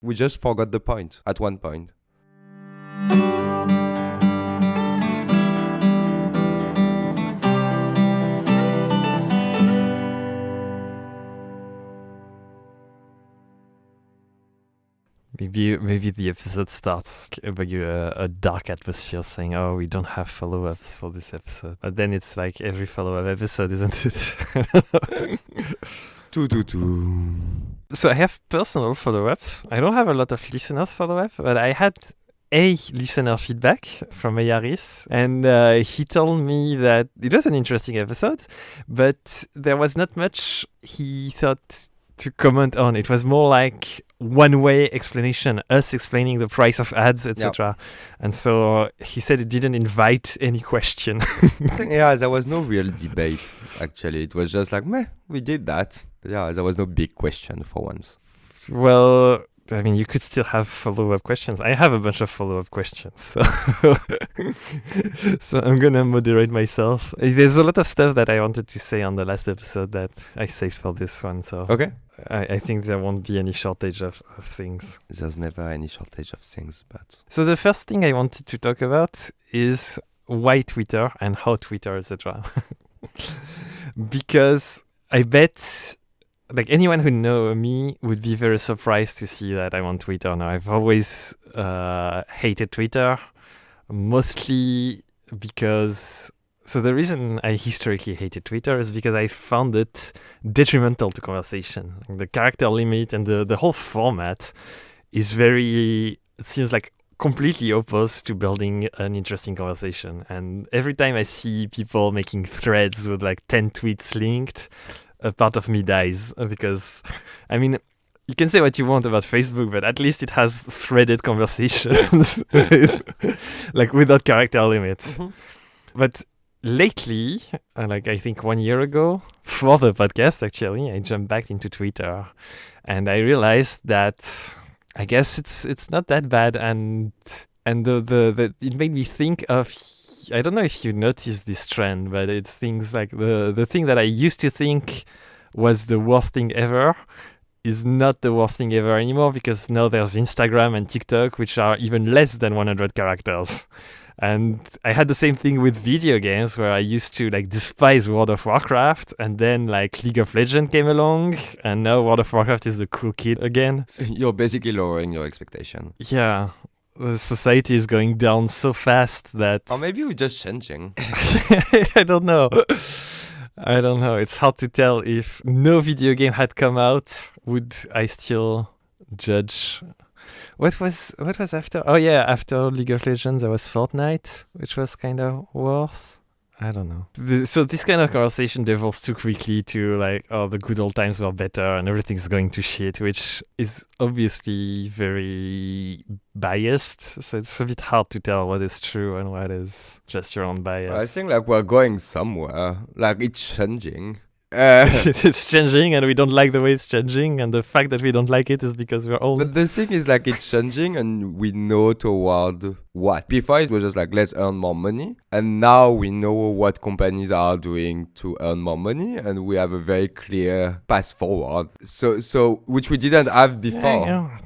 We just forgot the point at one point. Maybe the episode starts with a dark atmosphere saying, oh, we don't have follow-ups for this episode. But then it's like every follow-up episode, isn't it? So I have personal follow-ups. I don't have a lot of listeners follow-up, but I had a listener feedback from Ayaris, and he told me that it was an interesting episode, but there was not much he thought to comment on. It was more like one-way explanation, us explaining the price of ads, etc. Yep. And so he said it didn't invite any question. Yeah, there was no real debate, actually. It was just like, meh, we did that. Yeah, there was no big question for once. Well, I mean, you could still have follow-up questions. I have a bunch of follow-up questions, so so I'm gonna moderate myself. There's a lot of stuff that I wanted to say on the last episode that I saved for this one, so okay. I think there won't be any shortage of things. There's never any shortage of things, but... So the first thing I wanted to talk about is why Twitter and how Twitter, etc. Because I bet... like anyone who knows me would be very surprised to see that I'm on Twitter now. I've always hated Twitter, mostly because... So the reason I historically hated Twitter is because I found it detrimental to conversation. The character limit and the whole format is very... It seems like completely opposed to building an interesting conversation. And every time I see people making threads with like 10 tweets linked, a part of me dies because, I mean, you can say what you want about Facebook, but at least it has threaded conversations, like without character limit. Mm-hmm. But lately, like I think 1 year ago, for the podcast actually, I jumped back into Twitter, and I realized that I guess it's not that bad, and the it made me think of. I don't know if you noticed this trend, but it's things like the thing that I used to think was the worst thing ever is not the worst thing ever anymore, because now there's Instagram and TikTok, which are even less than 100 characters. And I had the same thing with video games, where I used to like despise World of Warcraft, and then like League of Legends came along, and now World of Warcraft is the cool kid again. So you're basically lowering your expectation. Yeah. The society is going down so fast that... Or maybe we're just changing. I don't know. It's hard to tell. If no video game had come out, would I still judge? What was after? Oh yeah, after League of Legends there was Fortnite, which was kind of worse. I don't know. So this kind of conversation devolves too quickly to like, oh, the good old times were better and everything's going to shit, which is obviously very biased. So it's a bit hard to tell what is true and what is just your own bias. I think like we're going somewhere. Like it's changing. It's changing, and we don't like the way it's changing, and the fact that we don't like it is because we're old. But the thing is like it's changing, and we know toward what. Before it was just like, let's earn more money, and now we know what companies are doing to earn more money, and we have a very clear path forward, so which we didn't have before. Yeah.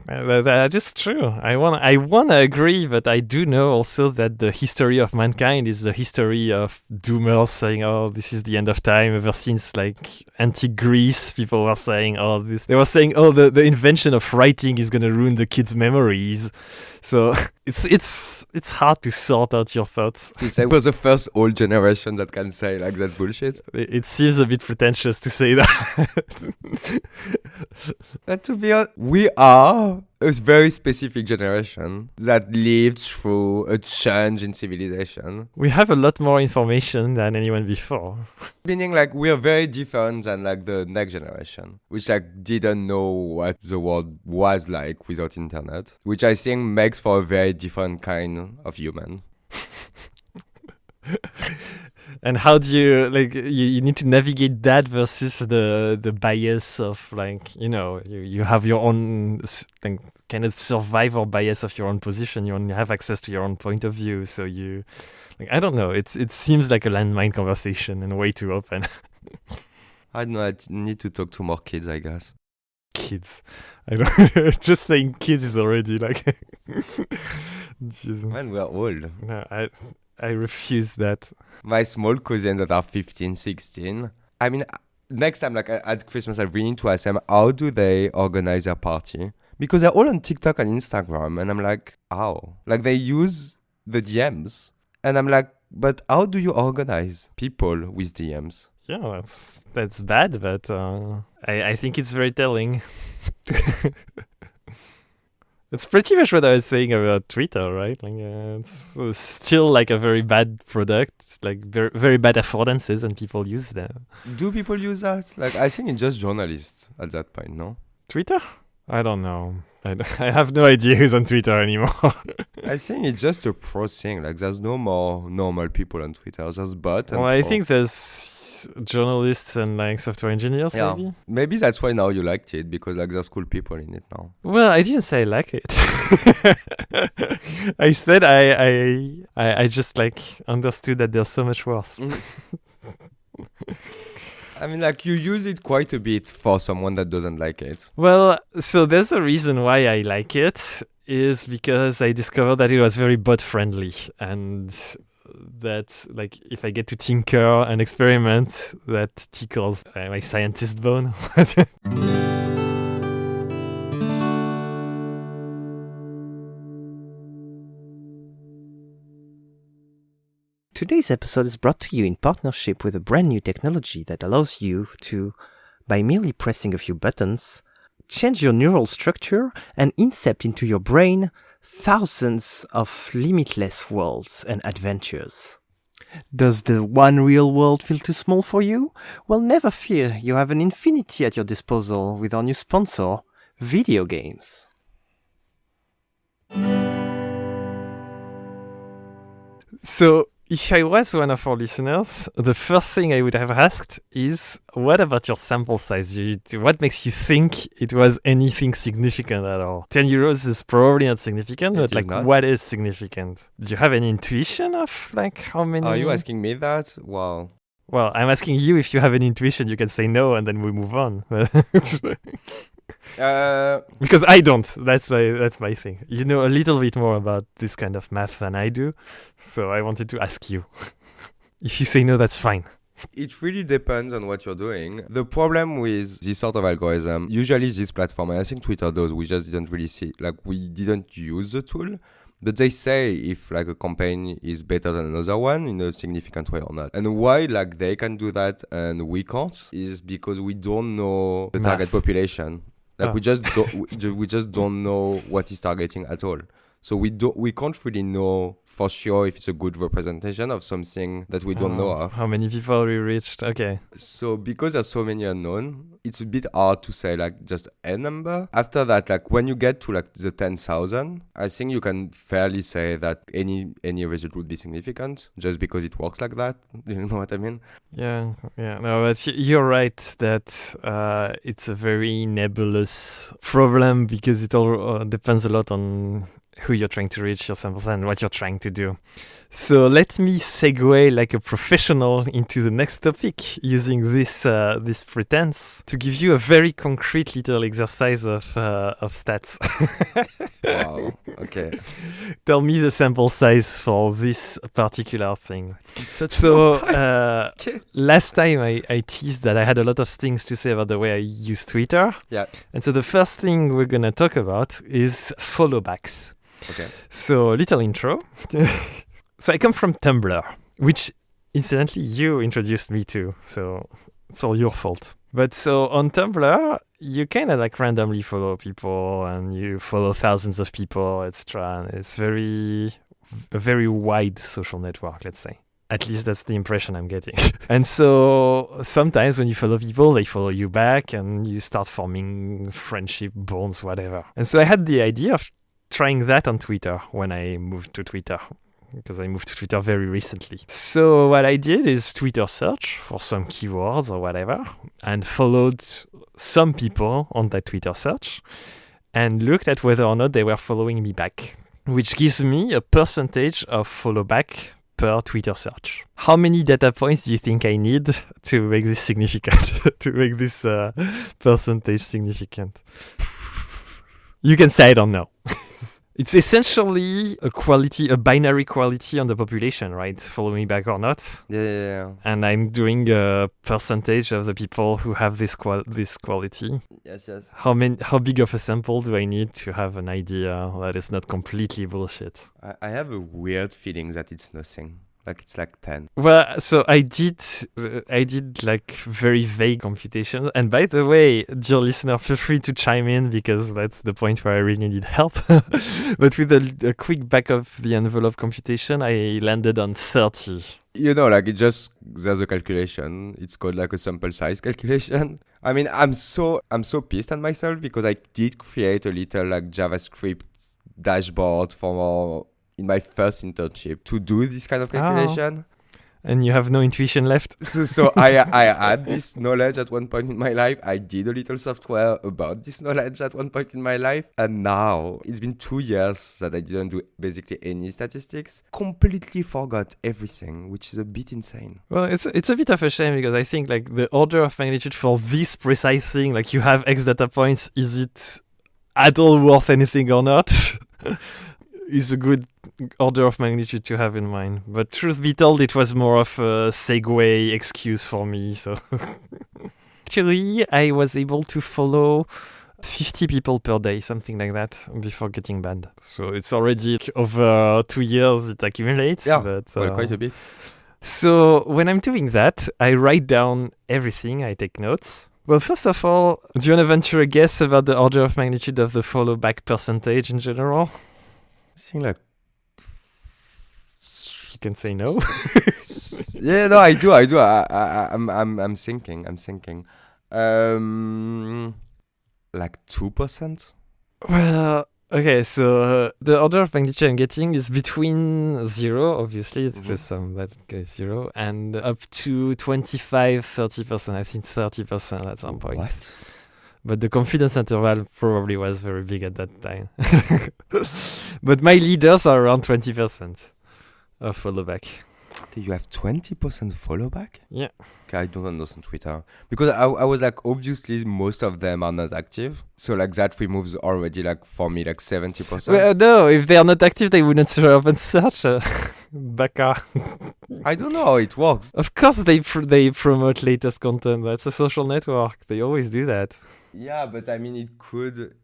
That is true. I wanna agree, but I do know also that the history of mankind is the history of doomers saying, oh, this is the end of time. Ever since like antique Greece, people were saying, oh, this. They were saying, oh, the invention of writing is gonna ruin the kids' memories. So it's hard to sort out your thoughts. To say we're the first old generation that can say like that's bullshit. It seems a bit pretentious to say that. But to be honest, we are a very specific generation that lived through a change in civilization. We have a lot more information than anyone before. Meaning like we are very different than like the next generation, which like didn't know what the world was like without internet, which I think makes for a very different kind of human. And how do you like you need to navigate that versus the bias of like, you know, you have your own like, kind of survival bias of your own position. You only have access to your own point of view, so you like, I don't know, it seems like a landmine conversation and way too open. I don't know, I need to talk to more kids, I guess. kids. I don't. Just saying kids is already like. Jesus. Man, we are old. No, I refuse that. My small cousins that are 15, 16. I mean, next time, like at Christmas, I really need to ask them, how do they organize their party? Because they're all on TikTok and Instagram. And I'm like, how? Like, they use the DMs. And I'm like, but how do you organize people with DMs? Yeah, that's bad, but I think it's very telling. It's pretty much what I was saying about Twitter, right? Like, it's still like a very bad product, like very, very bad affordances, and people use them. Do people use that? Like, I think it's just journalists at that point, no? Twitter? I don't know. I have no idea who's on Twitter anymore. I think it's just a pro thing. Like, there's no more normal people on Twitter. There's bots. Well, I think there's journalists and like software engineers, maybe. Maybe that's why now you liked it, because like there's cool people in it now. Well, I didn't say I like it. I said I just like understood that there's so much worse. I mean, like, you use it quite a bit for someone that doesn't like it. Well, so there's a reason why I like it, is because I discovered that it was very bot-friendly, and that, like, if I get to tinker and experiment, that tickles my scientist bone. Today's episode is brought to you in partnership with a brand new technology that allows you to, by merely pressing a few buttons, change your neural structure and incept into your brain thousands of limitless worlds and adventures. Does the one real world feel too small for you? Well, never fear, you have an infinity at your disposal with our new sponsor, video games. So, if I was one of our listeners, the first thing I would have asked is, what about your sample size? What makes you think it was anything significant at all? 10 euros is probably not significant, but like, what is significant? Do you have any intuition of like how many? Are you asking me that? Wow. Well, I'm asking you if you have an intuition. You can say no, and then we move on. Because I don't. That's my thing. You know a little bit more about this kind of math than I do, so I wanted to ask you. If you say no, that's fine. It really depends on what you're doing. The problem with this sort of algorithm, usually this platform, and I think Twitter does, we just didn't really see, like, we didn't use the tool. But they say if like a campaign is better than another one in a significant way or not. And why like they can do that and we can't is because we don't know the target population. Like we just don't know what is targeting at all. So we can't really know for sure if it's a good representation of something that we don't know of. How many people we reached? Okay. So because there's so many unknown, it's a bit hard to say like just a number. After that, like when you get to like the 10,000, I think you can fairly say that any result would be significant just because it works like that. You know what I mean? Yeah. No, but you're right that it's a very nebulous problem because it all depends a lot on who you're trying to reach, your samples, and what you're trying to do. So let me segue like a professional into the next topic using this pretense to give you a very concrete little exercise of stats. Wow. Okay. Tell me the sample size for this particular thing. Last time I teased that I had a lot of things to say about the way I use Twitter. Yeah. And so the first thing we're gonna talk about is follow backs. Okay. So, little intro. So, I come from Tumblr, which, incidentally, you introduced me to. So, it's all your fault. But so, on Tumblr, you kind of like randomly follow people and you follow thousands of people, etc. And it's a very wide social network, let's say. At least that's the impression I'm getting. And so sometimes when you follow people, they follow you back and you start forming friendship bonds, whatever. And so I had the idea of trying that on Twitter when I moved to Twitter, because I moved to Twitter very recently. So what I did is Twitter search for some keywords or whatever and followed some people on that Twitter search and looked at whether or not they were following me back, which gives me a percentage of follow back per Twitter search. How many data points do you think I need to make this significant? To make this percentage significant? You can say I don't know. It's essentially a binary quality on the population, right? Follow me back or not. Yeah. And I'm doing a percentage of the people who have this quality. Yes. How big of a sample do I need to have an idea that is not completely bullshit? I have a weird feeling that it's nothing. Like it's like 10. Well, so I did like very vague computation. And by the way, dear listener, feel free to chime in because that's the point where I really need help. But with a quick back of the envelope computation, I landed on 30. Like there's a calculation. It's called like a sample size calculation. I mean, I'm so pissed at myself because I did create a little like JavaScript dashboard in my first internship to do this kind of calculation. And you have no intuition left? So I had this knowledge at one point in my life. I did a little software about this knowledge at one point in my life. And now it's been 2 years that I didn't do basically any statistics. Completely forgot everything, which is a bit insane. Well, it's a bit of a shame because I think like the order of magnitude for this precise thing, like you have X data points, is it at all worth anything or not? Is a good order of magnitude to have in mind. But truth be told, it was more of a segue excuse for me. So actually, I was able to follow 50 people per day, something like that, before getting banned. So it's already over 2 years it accumulates. Yeah, but, quite a bit. So when I'm doing that, I write down everything. I take notes. Well, first of all, do you want to venture a guess about the order of magnitude of the follow back percentage in general? I think like you can say no. Yeah, no, I do. I'm thinking. Like 2%. Well, okay. So the order of magnitude I'm getting is between 0, obviously, it's just some that goes 0, and up to 25-30%. I've seen 30% at some point. What? But the confidence interval probably was very big at that time. But my leaders are around 20% of follow back. Okay, you have 20% follow back? Yeah. Okay, I don't understand Twitter. Because I was like, obviously, most of them are not active. So like that removes already like for me like 70%. Well, no, if they are not active, they wouldn't show up and search. Baka. I don't know how it works. Of course they promote latest content. That's a social network. They always do that. Yeah, but I mean, it could.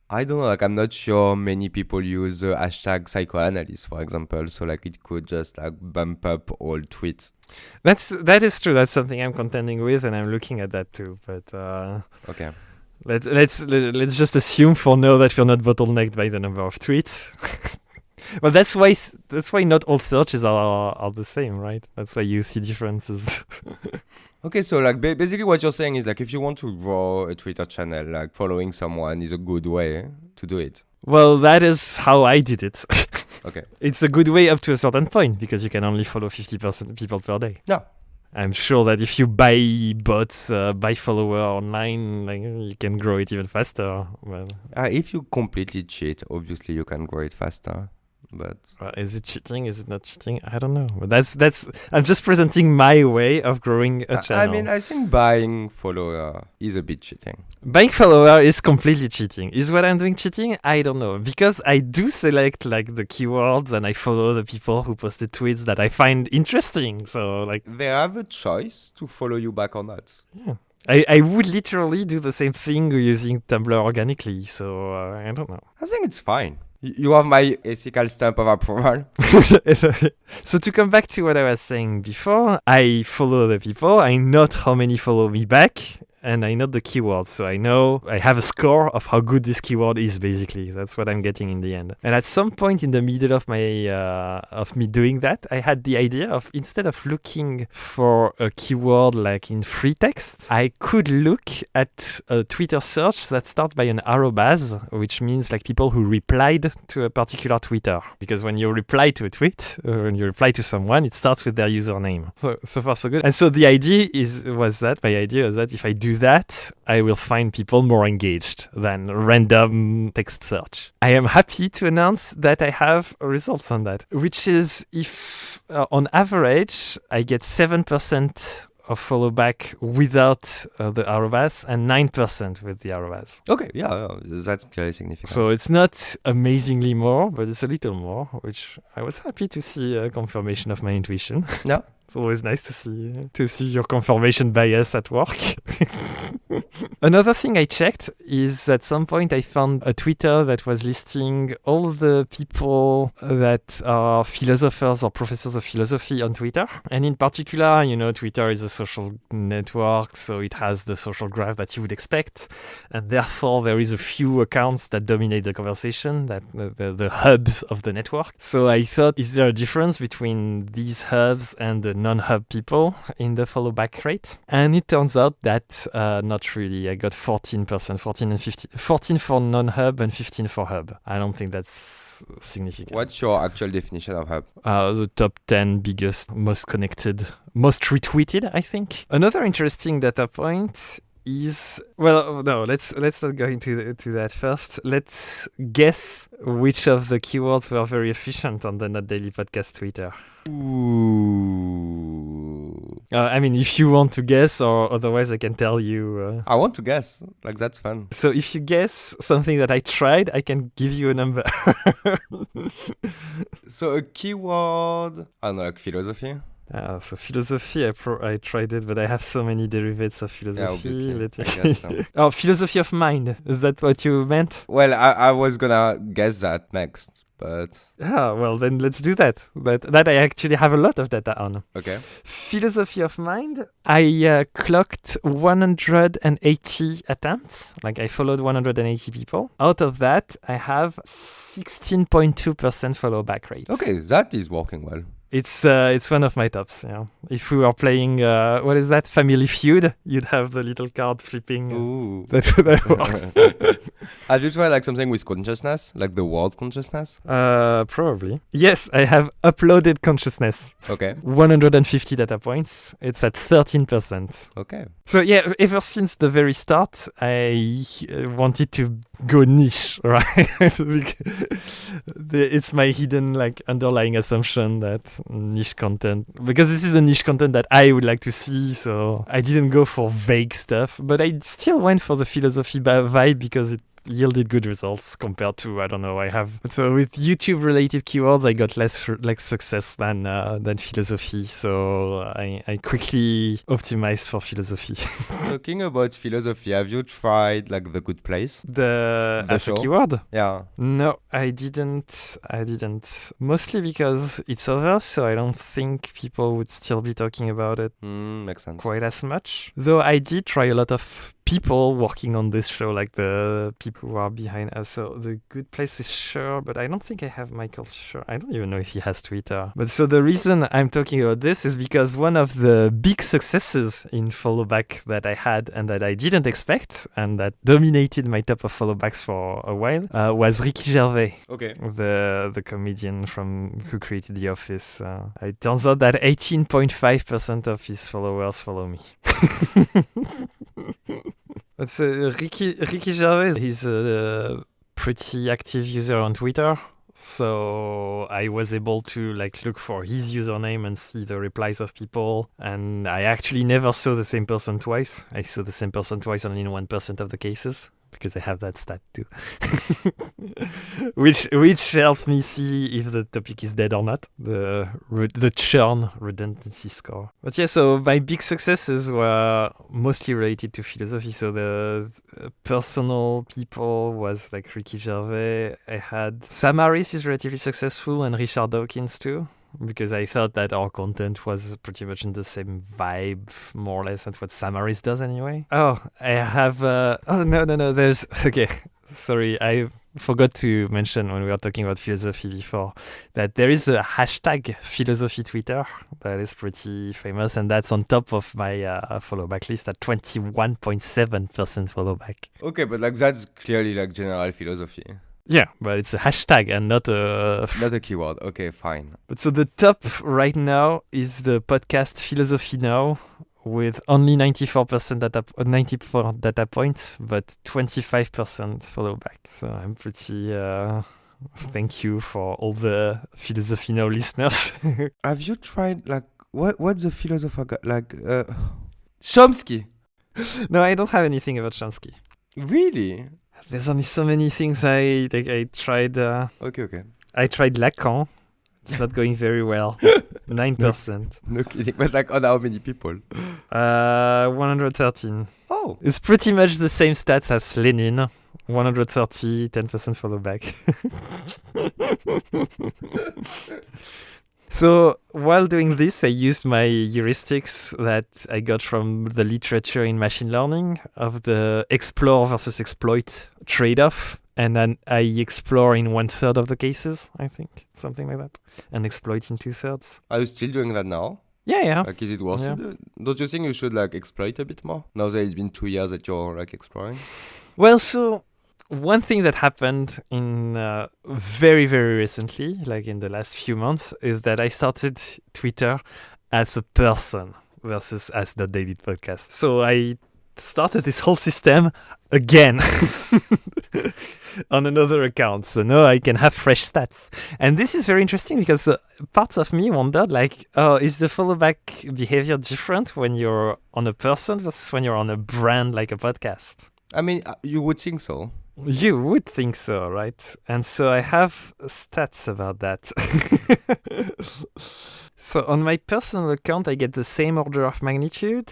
I don't know. Like, I'm not sure many people use hashtag psychoanalysis, for example. So like, it could just like bump up all tweets. That is true. That's something I'm contending with, and I'm looking at that too. But okay. Let's just assume for now that we're not bottlenecked by the number of tweets. Well, that's why not all searches are the same, right? That's why you see differences. Okay, so like basically what you're saying is like if you want to grow a Twitter channel, like following someone is a good way to do it. Well, that is how I did it. Okay. It's a good way up to a certain point because you can only follow 50% people per day. Yeah. I'm sure that if you buy bots, buy follower online, like you can grow it even faster. Well, if you completely cheat, obviously you can grow it faster. But is it cheating? Is it not cheating? I don't know. But that's. I'm just presenting my way of growing a channel. I mean, I think buying follower is a bit cheating. Buying follower is completely cheating. Is what I'm doing cheating? I don't know. Because I do select like the keywords and I follow the people who posted tweets that I find interesting. So like they have a choice to follow you back or not. Yeah. I would literally do the same thing using Tumblr organically. So I don't know. I think it's fine. You have my ethical stamp of approval. So to come back to what I was saying before, I follow the people. I note how many follow me back. And I note the keywords. So I know I have a score of how good this keyword is, basically. That's what I'm getting in the end. And at some point in the middle of my of me doing that, I had the idea of instead of looking for a keyword like in free text, I could look at a Twitter search that starts by an arrobas, which means like people who replied to a particular Twitter. Because when you reply to a tweet, when you reply to someone, it starts with their username. So far so good. And so the idea was that if I do do that, I will find people more engaged than random text search. I am happy to announce that I have results on that, which is if on average I get 7% of follow back without the arrobas and 9% with the arrobas. Okay, yeah, that's clearly significant. So it's not amazingly more, but it's a little more, which I was happy to see a confirmation of my intuition. Yeah. It's always nice to see your confirmation bias at work. Another thing I checked is at some point I found a Twitter that was listing all the people that are philosophers or professors of philosophy on Twitter. And in particular, Twitter is a social network, so it has the social graph that you would expect. And therefore, there is a few accounts that dominate the conversation, that the hubs of the network. So I thought, is there a difference between these hubs and the non-hub people in the follow back rate? And it turns out that not really. I got 14%, 14 and 15, 14 for non-hub and 15 for hub. I don't think that's significant. What's your actual definition of hub? The top 10 biggest, most connected, most retweeted, I think. Another interesting data point is, well, no, let's not go into that first. Let's guess which of the keywords were very efficient on the Not Daily Podcast Twitter. Ooh. I mean, if you want to guess, or otherwise I can tell you. I want to guess. Like, that's fun. So if you guess something that I tried, I can give you a number. So a keyword, I don't know, like philosophy? So philosophy, I tried it, but I have so many derivatives of philosophy. Yeah, obviously. I guess so. Oh, philosophy of mind. Is that what you meant? Well, I was gonna guess that next, but... Ah, well, then let's do that. That I actually have a lot of data on. Okay. Philosophy of mind, I clocked 180 attempts. Like, I followed 180 people. Out of that, I have 16.2% follow back rate. Okay, that is working well. It's one of my tops. Yeah. If we were playing, what is that? Family Feud, you'd have the little card flipping. Ooh. That works. Have you tried like something with consciousness, like the word consciousness? Probably. Yes, I have uploaded consciousness. Okay. 150 data points. It's at 13%. Okay. So yeah, ever since the very start, I wanted to go niche, right? It's my hidden underlying assumption that niche content, because this is a niche content that I would like to see, so I didn't go for vague stuff, but I still went for the philosophy vibe because it yielded good results compared to, I don't know, so with YouTube related keywords I got less success than philosophy, so I quickly optimized for philosophy. Talking about philosophy, have you tried like The Good Place? As a keyword? Yeah. No, I didn't. Mostly because it's over, so I don't think people would still be talking about it Makes sense. quite as much. Though I did try a lot of people working on this show, like the people who are behind us. So The Good Place is sure, but I don't think I have Michael Sure. I don't even know if he has Twitter. But so the reason I'm talking about this is because one of the big successes in follow back that I had and that I didn't expect and that dominated my top of follow backs for a while was Ricky Gervais. Okay. The comedian who created The Office. It turns out that 18.5% of his followers follow me. It's Ricky Gervais. He's a pretty active user on Twitter, so I was able to look for his username and see the replies of people. And I actually never saw the same person twice. I saw the same person twice only in 1% of the cases, because I have that stat too. which helps me see if the topic is dead or not, the churn redundancy score. But yeah, so my big successes were mostly related to philosophy. So the personal people was like Ricky Gervais. I had Sam Harris is relatively successful, and Richard Dawkins too, because I thought that our content was pretty much in the same vibe, more or less. That's what Sam Harris does anyway. Oh, I have... no. There's... Okay, sorry. I forgot to mention when we were talking about philosophy before that there is a hashtag philosophy Twitter that is pretty famous, and that's on top of my follow back list at 21.7% follow back. Okay, but that's clearly general philosophy. Yeah, but it's a hashtag and not a keyword. Okay, fine. But so the top right now is the podcast Philosophy Now with only 94 data points, but 25% follow back. So I'm pretty. Thank you for all the Philosophy Now listeners. Have you tried like what's the philosopher Chomsky? No, I don't have anything about Chomsky. Really? There's only so many things I tried. Okay. I tried Lacan. It's not going very well. 9%. No kidding. But like on how many people? 113. Oh. It's pretty much the same stats as Lenin. 130, 10% follow back. So while doing this, I used my heuristics that I got from the literature in machine learning of the explore versus exploit trade-off. And then I explore in 1/3 of the cases, I think. Something like that. And exploit in 2/3. Are you still doing that now? Yeah. Like, is it worth it? Don't you think you should like exploit a bit more? Now that it's been 2 years that you're like exploring? Well, so one thing that happened in very, very recently, like in the last few months, is that I started Twitter as a person versus as the daily podcast. So I started this whole system again on another account. So now I can have fresh stats. And this is very interesting because parts of me wondered, like, is the follow back behavior different when you're on a person versus when you're on a brand like a podcast? I mean, you would think so. You would think so, right? And so I have stats about that. So on my personal account, I get the same order of magnitude.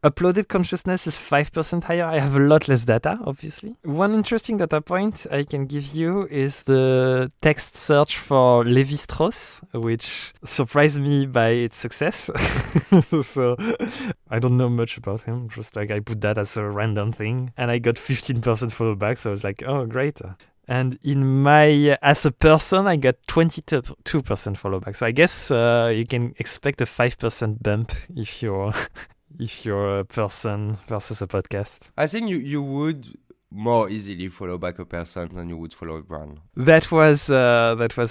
Uploaded consciousness is 5% higher. I have a lot less data, obviously. One interesting data point I can give you is the text search for Levi-Strauss, which surprised me by its success. So I don't know much about him. Just like I put that as a random thing. And I got 15% follow back. So I was like, oh, great. And in my, as a person, I got 22% follow back. So I guess you can expect a 5% bump if you're a person versus a podcast. I think you would more easily follow back a person than you would follow a brand. That was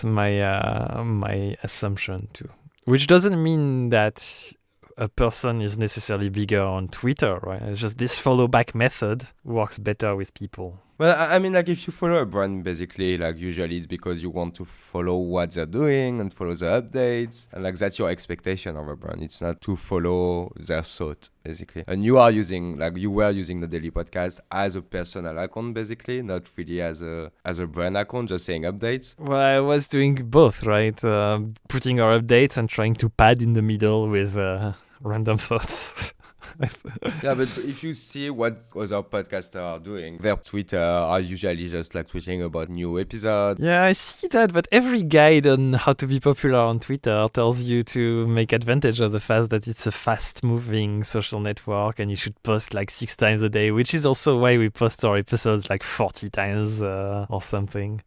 my assumption too. Which doesn't mean that a person is necessarily bigger on Twitter, right? It's just this follow back method works better with people. Well, I mean, like if you follow a brand, basically, like usually it's because you want to follow what they're doing and follow the updates. And like that's your expectation of a brand. It's not to follow their thought, basically. And you were using the daily podcast as a personal account, basically, not really as a brand account, just saying updates. Well, I was doing both, right? Putting our updates and trying to pad in the middle with random thoughts. Yeah, but if you see what other podcasters are doing, their Twitter are usually just like tweeting about new episodes. Yeah, I see that, but every guide on how to be popular on Twitter tells you to make advantage of the fact that it's a fast-moving social network and you should post like 6 times a day, which is also why we post our episodes like 40 times or something.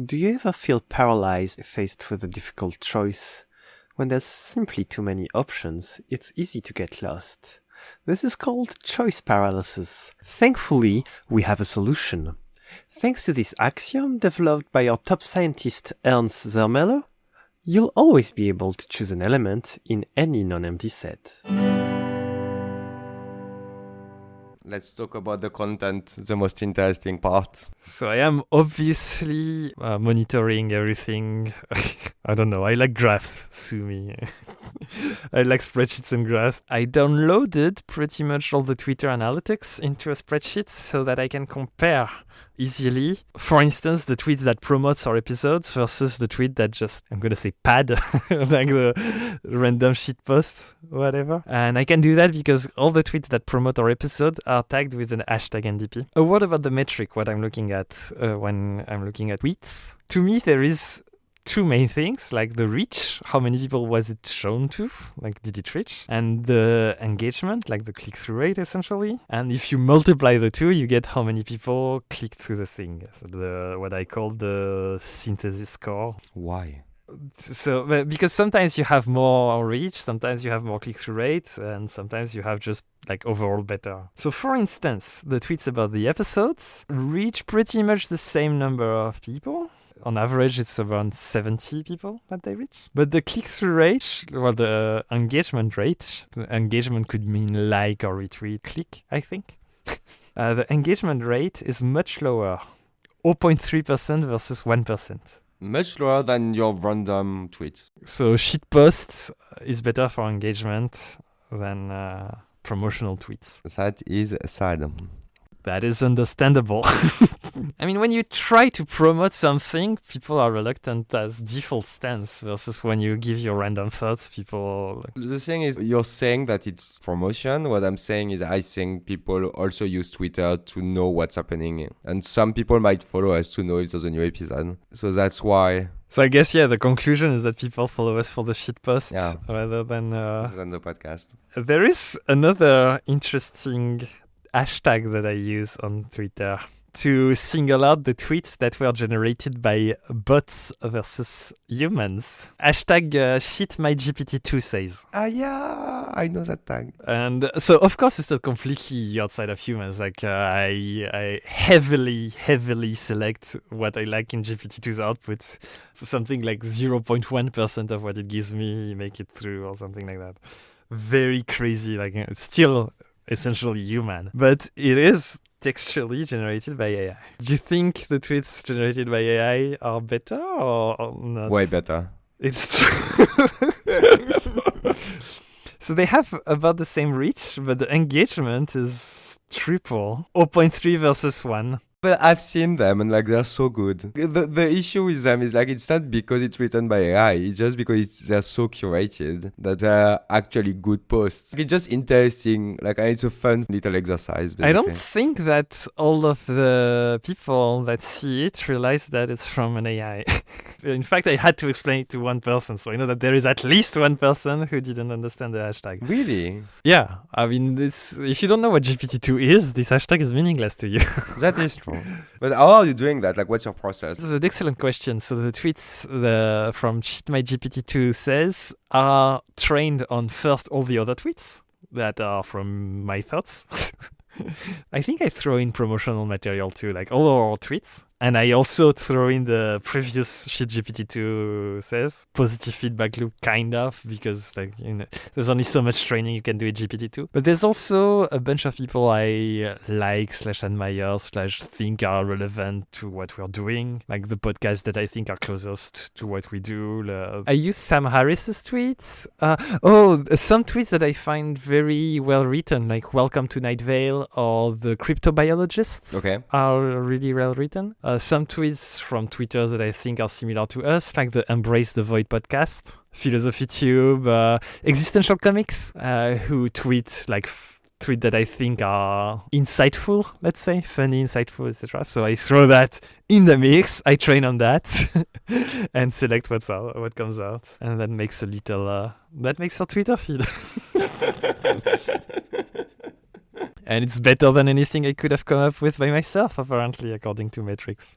Do you ever feel paralyzed faced with a difficult choice? When there's simply too many options, it's easy to get lost. This is called choice paralysis. Thankfully, we have a solution. Thanks to this axiom developed by our top scientist Ernst Zermelo, you'll always be able to choose an element in any non-empty set. Let's talk about the content, the most interesting part. So I am obviously monitoring everything. I don't know. I like graphs. Sue me. I like spreadsheets and graphs. I downloaded pretty much all the Twitter analytics into a spreadsheet so that I can compare easily. For instance, the tweets that promotes our episodes versus the tweet that just, I'm going to say pad, like the random shit post, whatever. And I can do that because all the tweets that promote our episode are tagged with an hashtag NDP. A word about the metric, what I'm looking at when I'm looking at tweets. To me, there is 2 main things, like the reach, how many people was it shown to, like did it reach, and the engagement, like the click-through rate essentially. And if you multiply the 2, you get how many people clicked through the thing. So what I call the synthesis score. Why? So, because sometimes you have more reach, sometimes you have more click-through rate, and sometimes you have just like overall better. So, for instance, the tweets about the episodes reach pretty much the same number of people. On average, it's around 70 people that they reach. But the click-through rate, well, the engagement rate, engagement could mean like or retweet, click, I think. The engagement rate is much lower, 0.3% versus 1%. Much lower than your random tweet. So shitposts is better for engagement than promotional tweets. That is sad. That is understandable. I mean, when you try to promote something, people are reluctant as default stance versus when you give your random thoughts, people... The thing is, you're saying that it's promotion. What I'm saying is I think people also use Twitter to know what's happening. And some people might follow us to know if there's a new episode. So that's why... So I guess, yeah, the conclusion is that people follow us for the shitposts rather than the podcast. There is another interesting hashtag that I use on Twitter to single out the tweets that were generated by bots versus humans. Hashtag shitmygpt2 says. Yeah, I know that tag. And so, of course, it's not completely outside of humans. Like, I heavily select what I like in GPT-2's output. Something like 0.1% of what it gives me, make it through or something like that. Very crazy. Like, it's still essentially human. But it is textually generated by AI. Do you think the tweets generated by AI are better or not? Way better. It's true. So they have about the same reach, but the engagement is triple. 0.3 versus 1. But I've seen them and like they're so good. The issue with them is like it's not because it's written by AI, it's just because they're so curated that they're actually good posts. It's just interesting, like it's a fun little exercise. Basically. I don't think that all of the people that see it realize that it's from an AI. In fact, I had to explain it to one person, so I know that there is at least one person who didn't understand the hashtag. Really? Yeah, I mean, if you don't know what GPT-2 is, this hashtag is meaningless to you. That is true. But how are you doing that? Like, what's your process? This is an excellent question. So the tweets from shitmygpt2 says are trained on first all the other tweets that are from my thoughts. I think I throw in promotional material too, like all our tweets. And I also throw in the previous shit GPT-2 says positive feedback loop, kind of, because like there's only so much training you can do with GPT-2. But there's also a bunch of people I like / admire / think are relevant to what we're doing, like the podcasts that I think are closest to what we do. I use Sam Harris's tweets. Some tweets that I find very well written, like "Welcome to Night Vale" or "The Cryptobiologists," are really well written. Some tweets from Twitter that I think are similar to us, like the Embrace the Void podcast, Philosophy Tube, Existential Comics, who tweet that I think are insightful, let's say, funny, insightful, etc. So I throw that in the mix, I train on that, and select what comes out, and that makes a Twitter feed. And it's better than anything I could have come up with by myself, apparently, according to metrics.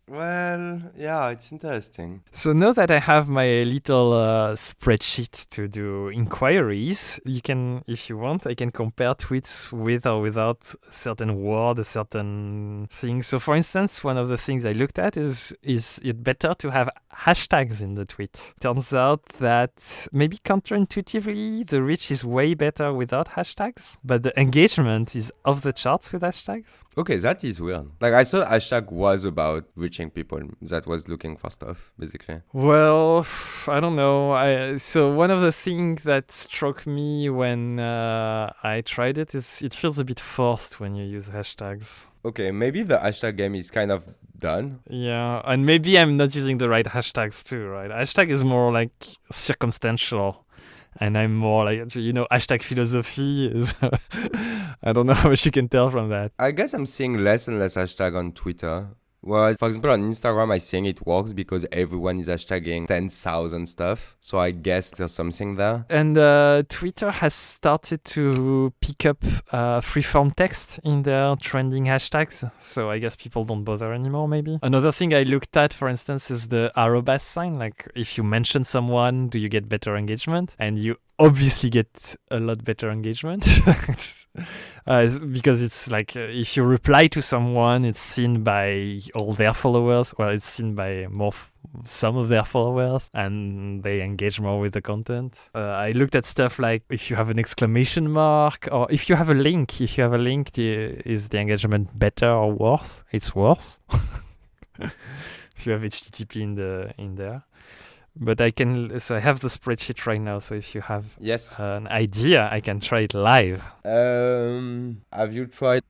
Well, yeah, it's interesting. So now that I have my little spreadsheet to do inquiries, you can, if you want, I can compare tweets with or without a certain word, a certain thing. So for instance, one of the things I looked at is it better to have hashtags in the tweet? Turns out that maybe counterintuitively, the reach is way better without hashtags, but the engagement is off the charts with hashtags. Okay, that is weird. Like I thought hashtag was about reaching people that was looking for stuff, basically. Well, I don't know. So one of the things that struck me when I tried it is it feels a bit forced when you use hashtags. Okay, maybe the hashtag game is kind of done. Yeah, and maybe I'm not using the right hashtags too, right? Hashtag is more like circumstantial. And I'm more like, hashtag philosophy is... I don't know how much you can tell from that. I guess I'm seeing less and less hashtag on Twitter, Well, for example, on Instagram, I think it works because everyone is hashtagging 10,000 stuff. So I guess there's something there. And Twitter has started to pick up freeform text in their trending hashtags. So I guess people don't bother anymore, maybe. Another thing I looked at, for instance, is the arrobas sign. Like, if you mention someone, do you get better engagement? And you obviously get a lot better engagement. Because it's like, if you reply to someone, it's seen by all their followers. Well, it's seen by some of their followers, and they engage more with the content. I looked at stuff like if you have an exclamation mark, or if you have a link. If you have a link, is the engagement better or worse? It's worse. If you have HTTP in there. But I have the spreadsheet right now, so if you have an idea, I can try it live. Have you tried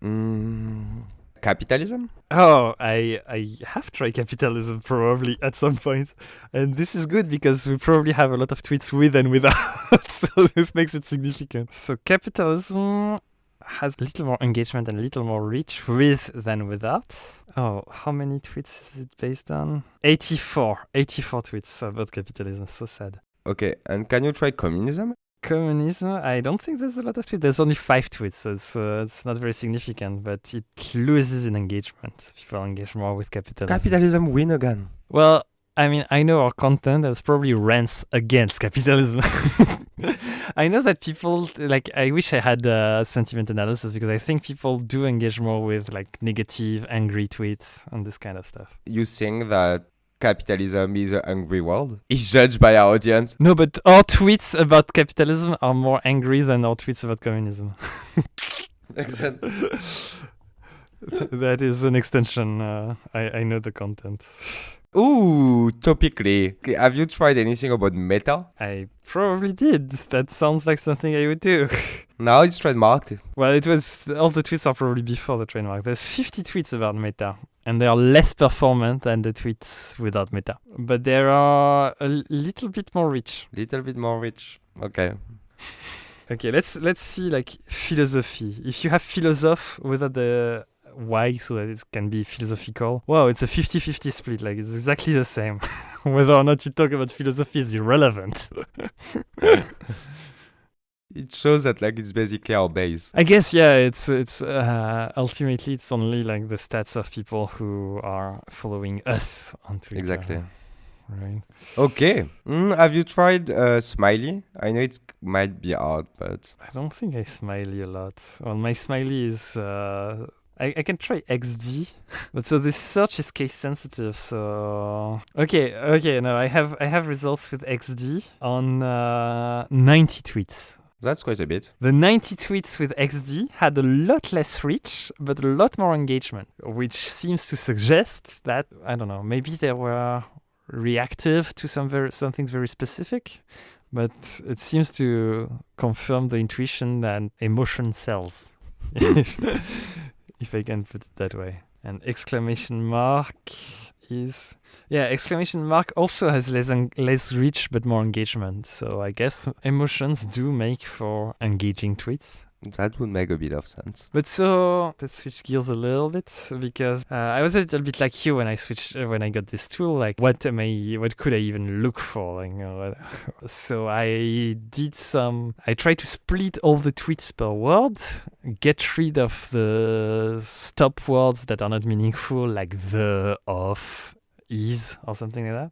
capitalism? Oh, I have tried capitalism probably at some point. And this is good because we probably have a lot of tweets with and without, so this makes it significant. So capitalism has a little more engagement and a little more reach with than without. Oh, how many tweets is it based on? 84 tweets about capitalism. So sad. Okay, and can you try communism? Communism, I don't think there's a lot of tweets. There's only 5 tweets, so it's not very significant, but it loses in engagement. People engage more with capitalism. Capitalism win again. Well, I mean, I know our content is probably rants against capitalism. I know that people, like, I wish I had sentiment analysis because I think people do engage more with, like, negative, angry tweets and this kind of stuff. You think that capitalism is an angry world? It's judged by our audience. No, but our tweets about capitalism are more angry than our tweets about communism. Exactly. That is an extension. I know the content. Ooh, topically. Have you tried anything about meta? I probably did. That sounds like something I would do. Now it's trademarked. Well, all the tweets are probably before the trademark. There's 50 tweets about meta, and they are less performant than the tweets without meta. But they are a little bit more rich. Okay. Okay, let's see, like, philosophy. If you have philosoph without the Y, so that it can be philosophical. Wow, it's a 50-50 split. Like, it's exactly the same. Whether or not you talk about philosophy is irrelevant. It shows that, like, it's basically our base. I guess, yeah, it's ultimately it's only like the stats of people who are following us on Twitter. Exactly. Right. Okay. Have you tried Smiley? I know it might be hard, but I don't think I smiley a lot. Well, my smiley is I can try XD, but so this search is case sensitive. So okay. No, I have results with XD on 90 tweets. that's quite a bit. The 90 tweets with XD had a lot less reach, but a lot more engagement, which seems to suggest that, I don't know, maybe they were reactive to something very specific, but it seems to confirm the intuition that emotion sells, if I can put it that way. And exclamation mark also has less reach but more engagement. So I guess emotions do make for engaging tweets. That would make a bit of sense. But so let's switch gears a little bit, because I was a little bit like you when I got this tool. Like, what could I even look for? Like, so I tried to split all the tweets per word, get rid of the stop words that are not meaningful, like the, of, is, or something like that,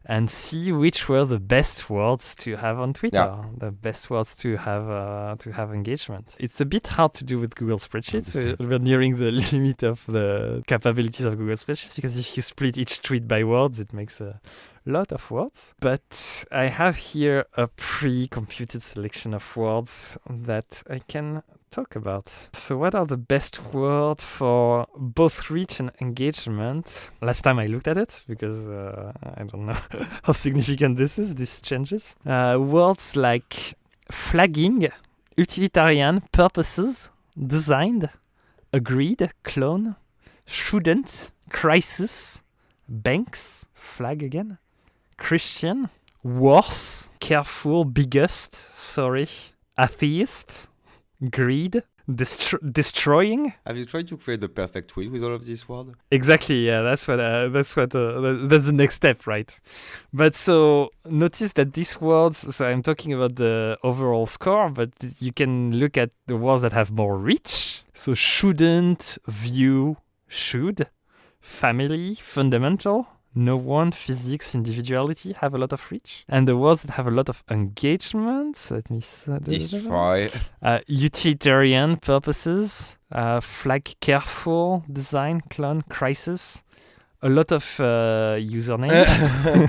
and see which were the best words to have on Twitter, the best words to have engagement. It's a bit hard to do with Google Spreadsheets. We're nearing the limit of the capabilities of Google Spreadsheets, because if you split each tweet by words, it makes a lot of words. But I have here a pre-computed selection of words that I can talk about. So what are the best words for both reach and engagement? Last time I looked at it, because I don't know how significant this changes. Words like flagging, utilitarian, purposes, designed, agreed, clone, shouldn't, crisis, banks, flag again, Christian, worse, careful, biggest, sorry, atheist, greed, Destroying. Have you tried to create the perfect tweet with all of these words? Exactly. Yeah, that's the next step, right? But so notice that these words. So I'm talking about the overall score, but you can look at the words that have more reach. So shouldn't, view, should, family, fundamental, no one, physics, individuality have a lot of reach. And the words that have a lot of engagement, so let me see. Destroy. Utilitarian, purposes, flag, careful, design, clone, crisis. A lot of usernames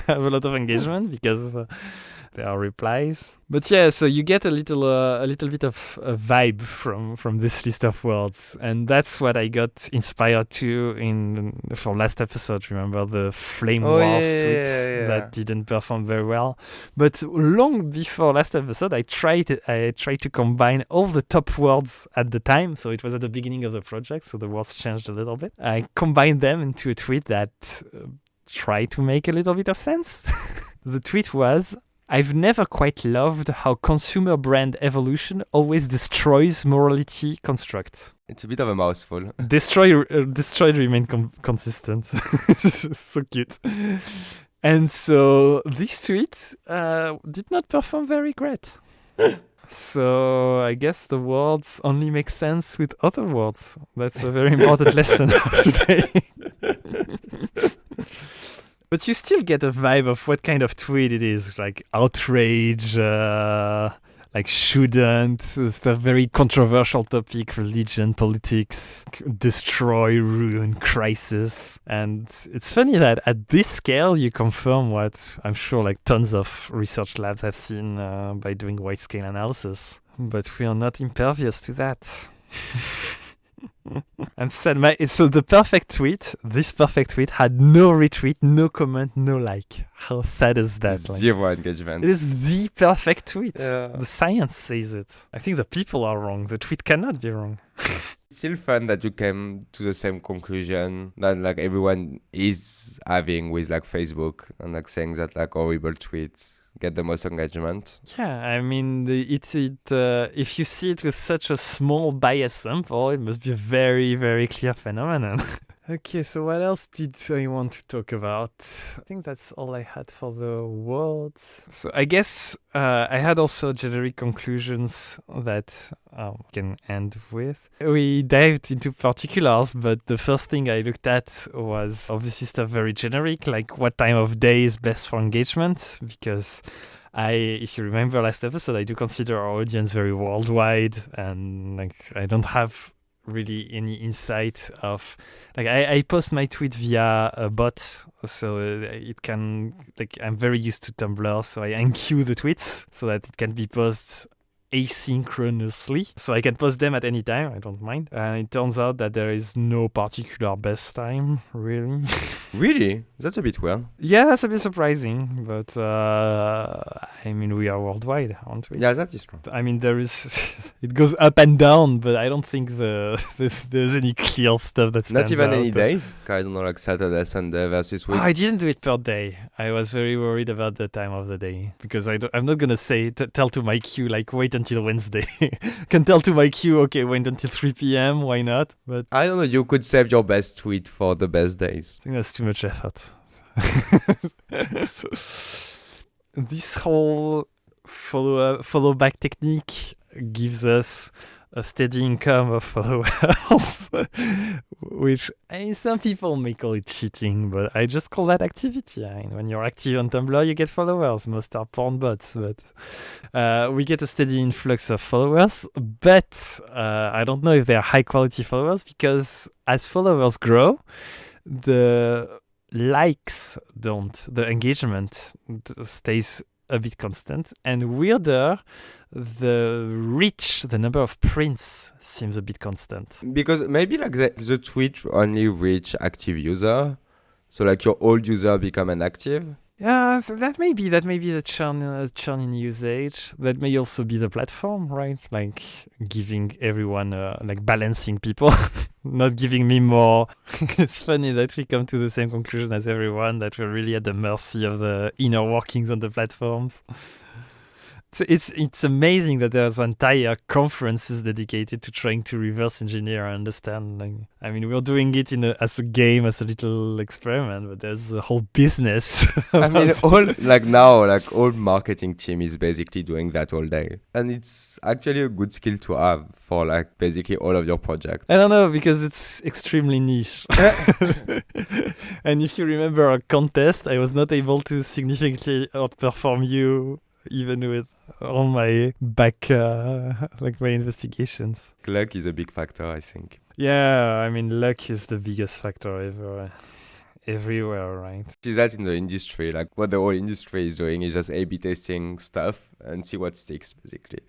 have a lot of engagement because there are replies. But yeah, so you get a little bit of a vibe from this list of words, and that's what I got inspired to for last episode. Remember the flame wars tweet that didn't perform very well. But long before last episode, I tried to combine all the top words at the time. So it was at the beginning of the project, so the words changed a little bit. I combined them into a tweet that tried to make a little bit of sense. The tweet was, I've never quite loved how consumer brand evolution always destroys morality constructs. It's a bit of a mouthful. Destroy remain consistent. So cute. And so this tweet did not perform very great. So I guess the words only make sense with other words. That's a very important lesson today. But you still get a vibe of what kind of tweet it is, like outrage, like shouldn't, stuff, very controversial topic, religion, politics, destroy, ruin, crisis. And it's funny that at this scale, you confirm what I'm sure like tons of research labs have seen by doing wide-scale analysis. But we are not impervious to that. I'm sad. So this perfect tweet had no retweet, no comment, no like. How sad is that? Zero engagement. It is the perfect tweet. Yeah. The science says it. I think the people are wrong. The tweet cannot be wrong. It's still fun that you came to the same conclusion that like everyone is having with like Facebook and like saying that like horrible tweets get the most engagement. Yeah, I mean, if you see it with such a small bias sample, it must be a very, very clear phenomenon. Okay, so what else did I want to talk about? I think that's all I had for the words. So I guess I had also generic conclusions that we can end with. We dived into particulars, but the first thing I looked at was obviously stuff very generic, like what time of day is best for engagement, because if you remember last episode, I do consider our audience very worldwide, and like I don't have really any insight of like I post my tweet via a bot, so it can like I'm very used to Tumblr, so I enqueue the tweets so that it can be posted asynchronously, so I can post them at any time. I don't mind. And it turns out that there is no particular best time, really. Really? That's a bit weird. Yeah, that's a bit surprising, but I mean, we are worldwide, aren't we? Yeah, that is true. I mean, there is it goes up and down, but I don't think there's any clear stuff that stands out. Not even any days? I don't know, like Saturday, Sunday versus week. I didn't do it per day. I was very worried about the time of the day because I'm not gonna say tell to my queue like wait until Wednesday. Can tell to my queue, okay, wait until 3 p.m. Why not? But I don't know. You could save your best tweet for the best days. I think that's too much effort. This whole follow back technique gives us a steady income of followers, which some people may call it cheating, but I just call that activity. I mean, when you're active on Tumblr, you get followers. Most are porn bots, but we get a steady influx of followers. But I don't know if they're high quality followers, because as followers grow, the likes don't. The engagement stays a bit constant, and weirder, the reach, the number of prints seems a bit constant. Because maybe like the tweet only reach active user, so like your old user become an active. Yeah, so that may be the churn in usage. That may also be the platform, right? Like giving everyone, like balancing people, not giving me more. It's funny that we come to the same conclusion as everyone, that we're really at the mercy of the inner workings on the platforms. It's amazing that there's entire conferences dedicated to trying to reverse engineer and understand. Like, I mean, we're doing it as a game, as a little experiment, but there's a whole business. I mean, all marketing team is basically doing that all day, and it's actually a good skill to have for like basically all of your projects. I don't know, because it's extremely niche. And if you remember our contest, I was not able to significantly outperform you, even with all my my investigations. Luck is a big factor, I think. Yeah, I mean, luck is the biggest factor everywhere, right? See that in the industry, like what the whole industry is doing is just A/B testing stuff and see what sticks, basically.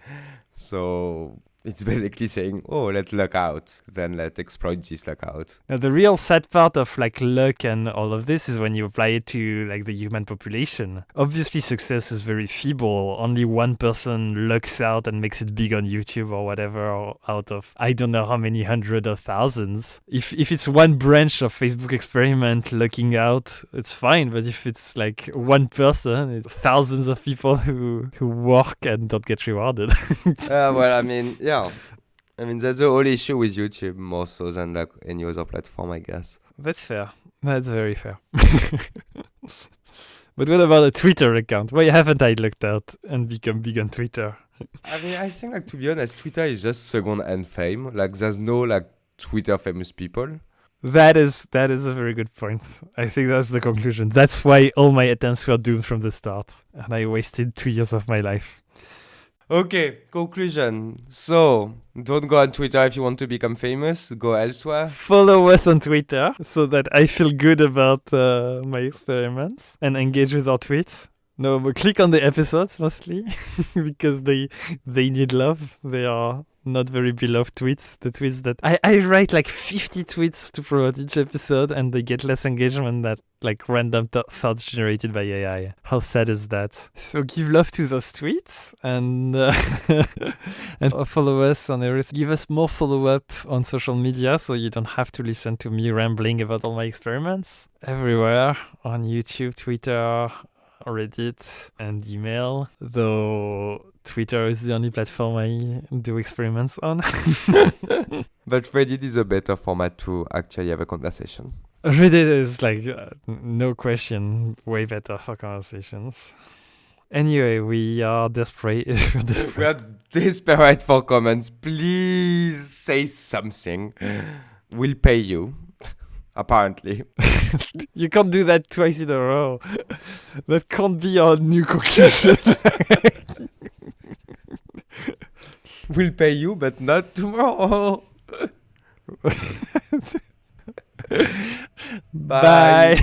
So it's basically saying, oh, let luck out, then let's exploit this luck out. Now, the real sad part of like luck and all of this is when you apply it to like the human population. Obviously, success is very feeble. Only one person lucks out and makes it big on YouTube or whatever, or out of I don't know how many hundreds of thousands. If it's one branch of Facebook experiment lucking out, it's fine. But if it's like one person, it's thousands of people who work and don't get rewarded. Well, I mean, yeah. I mean, that's the whole issue with YouTube more so than like any other platform, I guess. That's fair. That's very fair. But what about a Twitter account? Why haven't I looked out and become big on Twitter? I mean, I think, like, to be honest, Twitter is just second-hand fame. Like, there's no like Twitter famous people. That is a very good point. I think that's the conclusion. That's why all my attempts were doomed from the start, and I wasted 2 years of my life. Okay, conclusion. So, don't go on Twitter if you want to become famous. Go elsewhere. Follow us on Twitter so that I feel good about my experiments and engage with our tweets. No, but click on the episodes mostly because they need love. They are not very beloved tweets. The tweets that I write like 50 tweets to promote each episode, and they get less engagement than like random thoughts generated by AI. How sad is that? So give love to those tweets and and follow us on everything. Give us more follow-up on social media so you don't have to listen to me rambling about all my experiments. Everywhere on YouTube, Twitter, Reddit, and email, though Twitter is the only platform I do experiments on. But Reddit is a better format to actually have a conversation. Reddit is like, no question, way better for conversations. Anyway, we are desperate. We are desperate for comments. Please say something. We'll pay you. Apparently. You can't do that twice in a row. That can't be our new conclusion. We'll pay you, but not tomorrow. Bye.